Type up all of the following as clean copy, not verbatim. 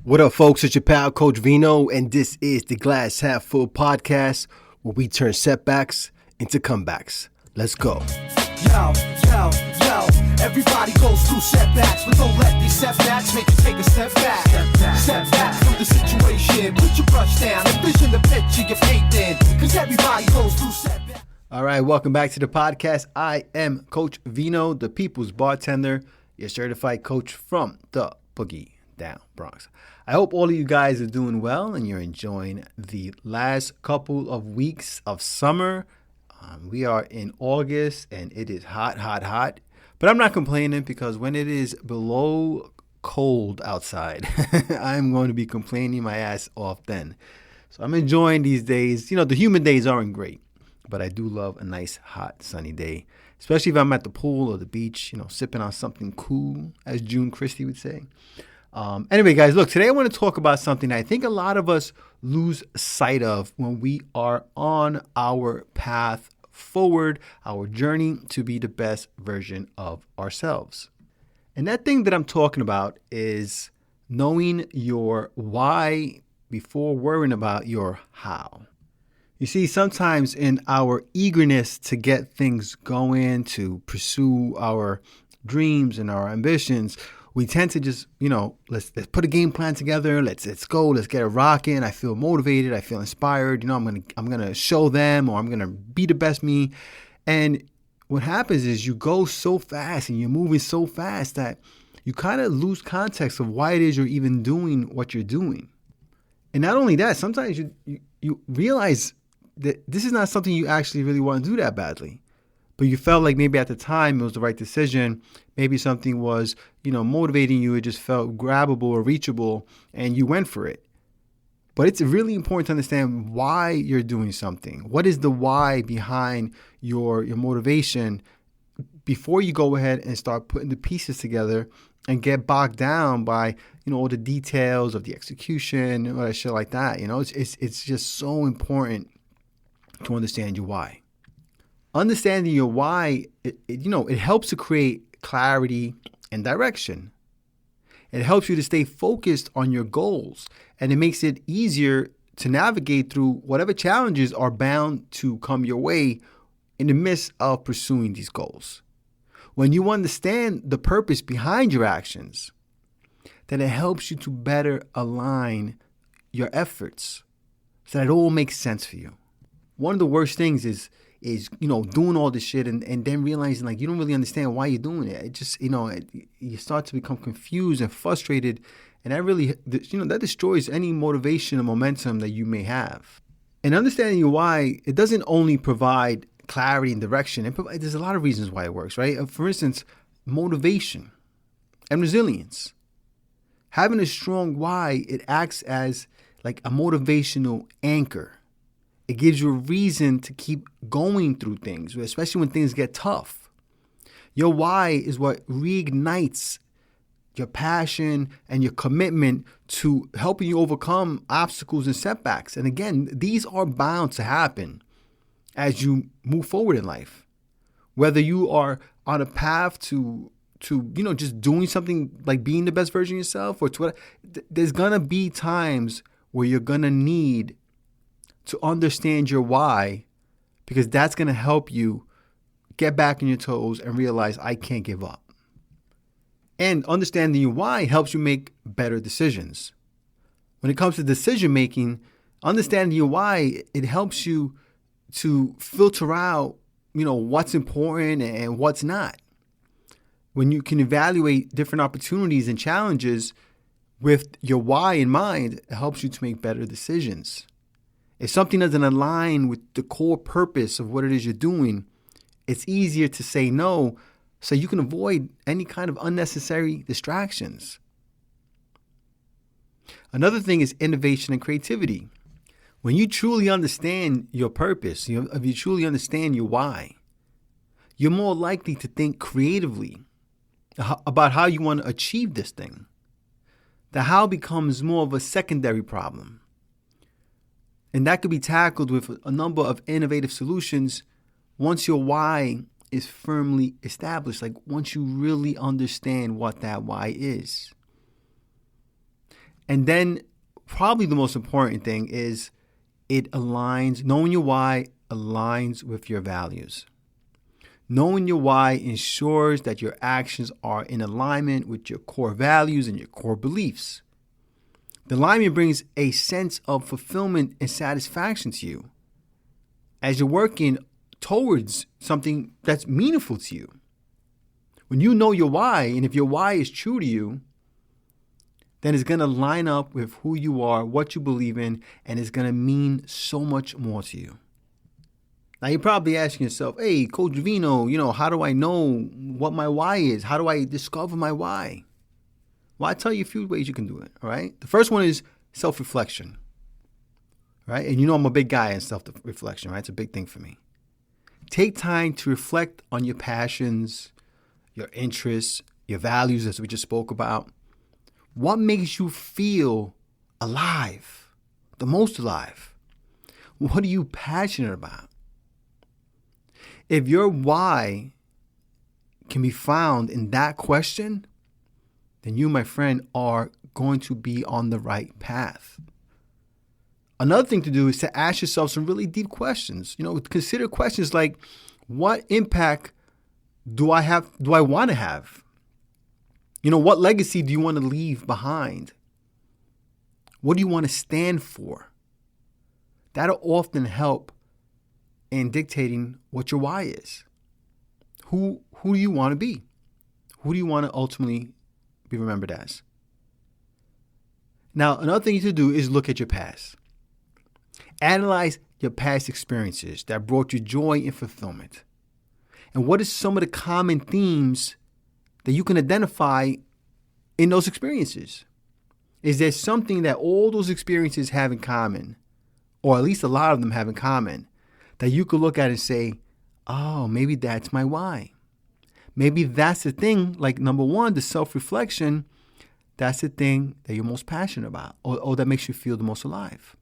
What up, folks? It's your pal, Coach Vino, and this is the Glass Half Full podcast where we turn setbacks into comebacks. Let's go. Yo, everybody goes through setbacks, but don't let these setbacks make you take a step back. Step back from the situation, put your brush down, envision the picture you're painting, because everybody goes through setbacks. All right, welcome back to the podcast. I am Coach Vino, the people's bartender, your certified coach from the Boogie Down Bronx. I hope all of you guys are doing well and you're enjoying the last couple of weeks of summer. We are in August and it is hot. But I'm not complaining because when it is below cold outside, I'm going to be complaining my ass off then. So I'm enjoying these days. You know, the humid days aren't great, but I do love a nice, hot, sunny day, especially if I'm at the pool or the beach, sipping on something cool, as June Christie would say. Anyway, guys, look, today I want to talk about something I think a lot of us lose sight of when we are on our path forward, our journey to be the best version of ourselves. And that thing that I'm talking about is knowing your why before worrying about your how. You see, sometimes in our eagerness to get things going, to pursue our dreams and our ambitions, we tend to just, let's put a game plan together. Let's go. Let's get it rocking. I feel motivated. I feel inspired. I'm gonna show them, or I'm gonna be the best me. And what happens is you go so fast and you're moving so fast that you kind of lose context of why it is you're even doing what you're doing. And not only that, sometimes you realize that this is not something you actually really want to do that badly. But you felt like maybe at the time it was the right decision. Maybe something was, motivating you. It just felt grabbable or reachable and you went for it. But it's really important to understand why you're doing something. What is the why behind your motivation before you go ahead and start putting the pieces together and get bogged down by, all the details of the execution or shit like that. It's just so important to understand your why. Understanding your why, it helps to create clarity and direction. It helps you to stay focused on your goals, and it makes it easier to navigate through whatever challenges are bound to come your way in the midst of pursuing these goals. When you understand the purpose behind your actions, then it helps you to better align your efforts so that it all makes sense for you. One of the worst things is doing all this shit and then realizing you don't really understand why you're doing it. It just, you start to become confused and frustrated. And that really, that destroys any motivation and momentum that you may have. And understanding your why, it doesn't only provide clarity and direction. There's a lot of reasons why it works, right? For instance, motivation and resilience. Having a strong why, it acts as like a motivational anchor. It gives you a reason to keep going through things, especially when things get tough. Your why is what reignites your passion and your commitment to helping you overcome obstacles and setbacks. And again, these are bound to happen as you move forward in life. Whether you are on a path to just doing something like being the best version of yourself, or there's going to be times where you're going to need to understand your why, because that's going to help you get back on your toes and realize I can't give up. And understanding your why helps you make better decisions. When it comes to decision making, understanding your why, it helps you to filter out, what's important and what's not. When you can evaluate different opportunities and challenges with your why in mind, it helps you to make better decisions. If something doesn't align with the core purpose of what it is you're doing, it's easier to say no so you can avoid any kind of unnecessary distractions. Another thing is innovation and creativity. When you truly understand your purpose, if you truly understand your why, you're more likely to think creatively about how you want to achieve this thing. The how becomes more of a secondary problem. And that could be tackled with a number of innovative solutions once your why is firmly established, once you really understand what that why is. And then probably the most important thing is knowing your why aligns with your values. Knowing your why ensures that your actions are in alignment with your core values and your core beliefs. The alignment brings a sense of fulfillment and satisfaction to you as you're working towards something that's meaningful to you. When you know your why, and if your why is true to you, then it's going to line up with who you are, what you believe in, and it's going to mean so much more to you. Now, you're probably asking yourself, hey, Coach Vino, how do I know what my why is? How do I discover my why? Well, I'll tell you a few ways you can do it, all right? The first one is self-reflection, right? And I'm a big guy in self-reflection, right? It's a big thing for me. Take time to reflect on your passions, your interests, your values, as we just spoke about. What makes you feel alive, the most alive? What are you passionate about? If your why can be found in that question, then you, my friend, are going to be on the right path. Another thing to do is to ask yourself some really deep questions. Consider questions like, what impact do I want to have? What legacy do you want to leave behind? What do you want to stand for? That'll often help in dictating what your why is. Who do you want to be? Who do you want to ultimately be remembered as? Now, another thing you should do is look at your past. Analyze your past experiences that brought you joy and fulfillment. And what are some of the common themes that you can identify in those experiences? Is there something that all those experiences have in common, or at least a lot of them have in common, that you could look at and say, oh, maybe that's my why. Maybe that's the thing, like number one, the self-reflection, that's the thing that you're most passionate about, or that makes you feel the most alive.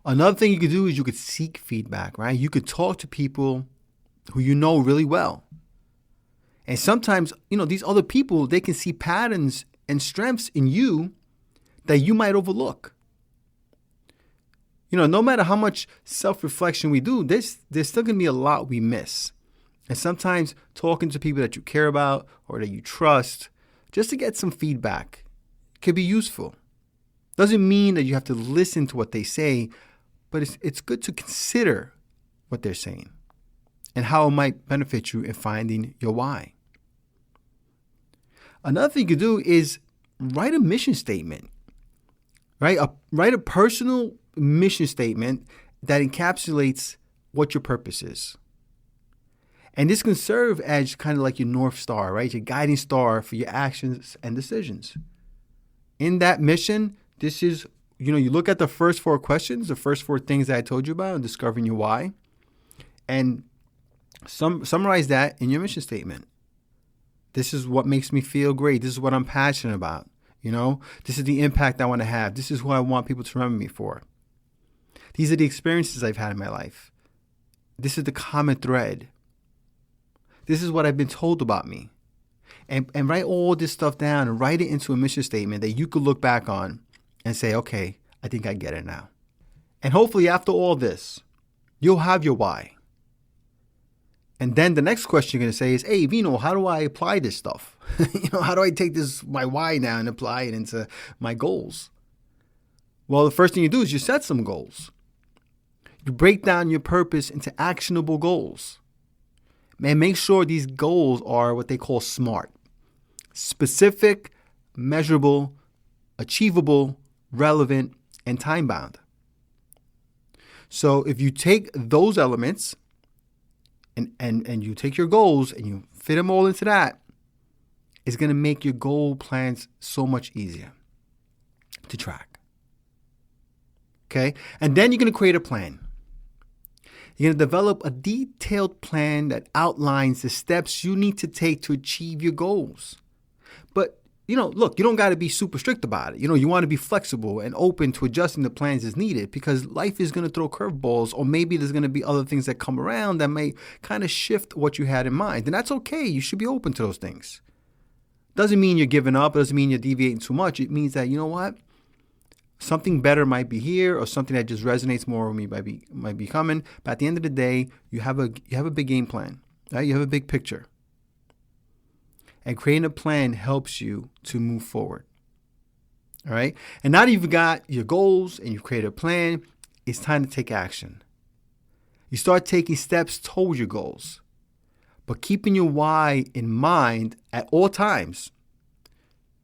Another thing you could do is you could seek feedback, right? You could talk to people who you know really well. And sometimes, these other people, they can see patterns and strengths in you that you might overlook. No matter how much self-reflection we do, there's still going to be a lot we miss. And sometimes talking to people that you care about or that you trust, just to get some feedback, could be useful. Doesn't mean that you have to listen to what they say, but it's good to consider what they're saying and how it might benefit you in finding your why. Another thing you can do is write a mission statement, right? Write a personal mission statement that encapsulates what your purpose is. And this can serve as kind of like your North Star, right? Your guiding star for your actions and decisions. In that mission, this is, you look at the first 4 questions, the first 4 things that I told you about in discovering your why, and summarize that in your mission statement. This is what makes me feel great. This is what I'm passionate about. This is the impact I want to have. This is who I want people to remember me for. These are the experiences I've had in my life. This is the common thread. This is what I've been told about me. And write all this stuff down and write it into a mission statement that you could look back on and say, okay, I think I get it now. And hopefully after all this, you'll have your why. And then the next question you're going to say is, hey, Vino, how do I apply this stuff? How do I take my why now and apply it into my goals? Well, the first thing you do is you set some goals. You break down your purpose into actionable goals. Man, make sure these goals are what they call SMART. Specific, measurable, achievable, relevant, and time-bound. So if you take those elements and you take your goals and you fit them all into that, it's going to make your goal plans so much easier to track. Okay? And then you're going to create a plan. You're going to develop a detailed plan that outlines the steps you need to take to achieve your goals. But, look, you don't got to be super strict about it. You want to be flexible and open to adjusting the plans as needed, because life is going to throw curveballs, or maybe there's going to be other things that come around that may kind of shift what you had in mind. And that's okay. You should be open to those things. Doesn't mean you're giving up. It doesn't mean you're deviating too much. It means that, you know what? Something better might be here, or something that just resonates more with me might be coming. But at the end of the day, you have a big game plan, right? You have a big picture. And creating a plan helps you to move forward. All right? And now that you've got your goals and you've created a plan, it's time to take action. You start taking steps towards your goals, but keeping your why in mind at all times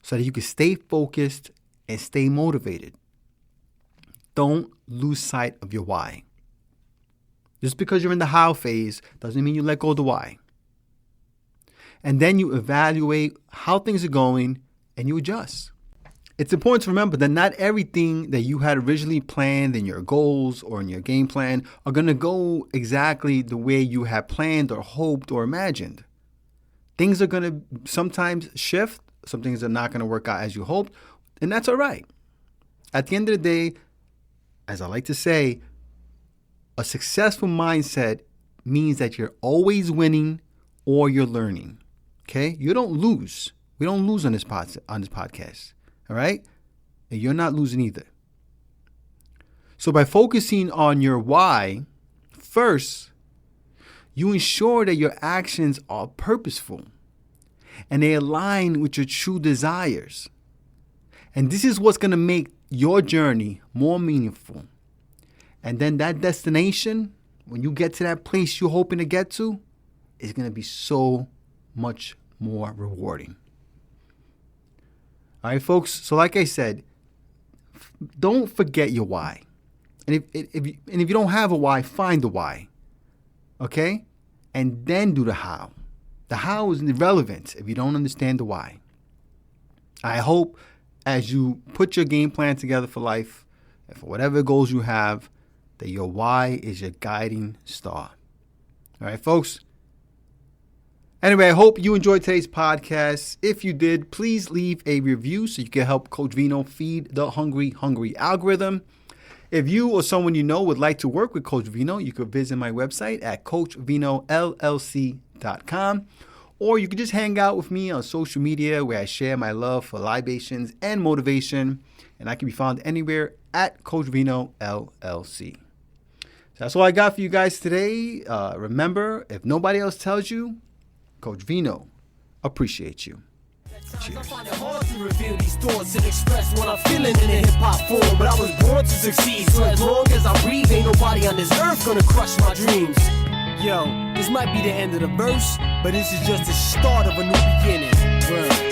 so that you can stay focused and stay motivated. Don't lose sight of your why. Just because you're in the how phase doesn't mean you let go of the why. And then you evaluate how things are going and you adjust. It's important to remember that not everything that you had originally planned in your goals or in your game plan are going to go exactly the way you had planned or hoped or imagined. Things are going to sometimes shift. Some things are not going to work out as you hoped, and that's all right. At the end of the day, as I like to say, a successful mindset means that you're always winning or you're learning. Okay? You don't lose. We don't lose on this podcast. All right? And you're not losing either. So by focusing on your why, first, you ensure that your actions are purposeful and they align with your true desires. And this is what's going to make your journey more meaningful. And then that destination, when you get to that place you're hoping to get to, is going to be so much more rewarding. All right, folks. So like I said, don't forget your why. And if you don't have a why, find the why. Okay? And then do the how. The how is irrelevant if you don't understand the why. I hope as you put your game plan together for life, and for whatever goals you have, that your why is your guiding star. All right, folks? Anyway, I hope you enjoyed today's podcast. If you did, please leave a review so you can help Coach Vino feed the hungry algorithm. If you or someone you know would like to work with Coach Vino, you could visit my website at coachvinollc.com, or you could just hang out with me on social media where I share my love for libations and motivation, and I can be found anywhere at Coach Vino LLC. So that's all I got for you guys today. Remember, if nobody else tells you, Coach Vino appreciates you. Cheers. I find it hard to reveal these thoughts and express what I'm feeling in a hip-hop form. But I was born to succeed, so as long as I breathe, ain't nobody on this earth gonna crush my dreams. Yo, this might be the end of the verse, but this is just the start of a new beginning. Word.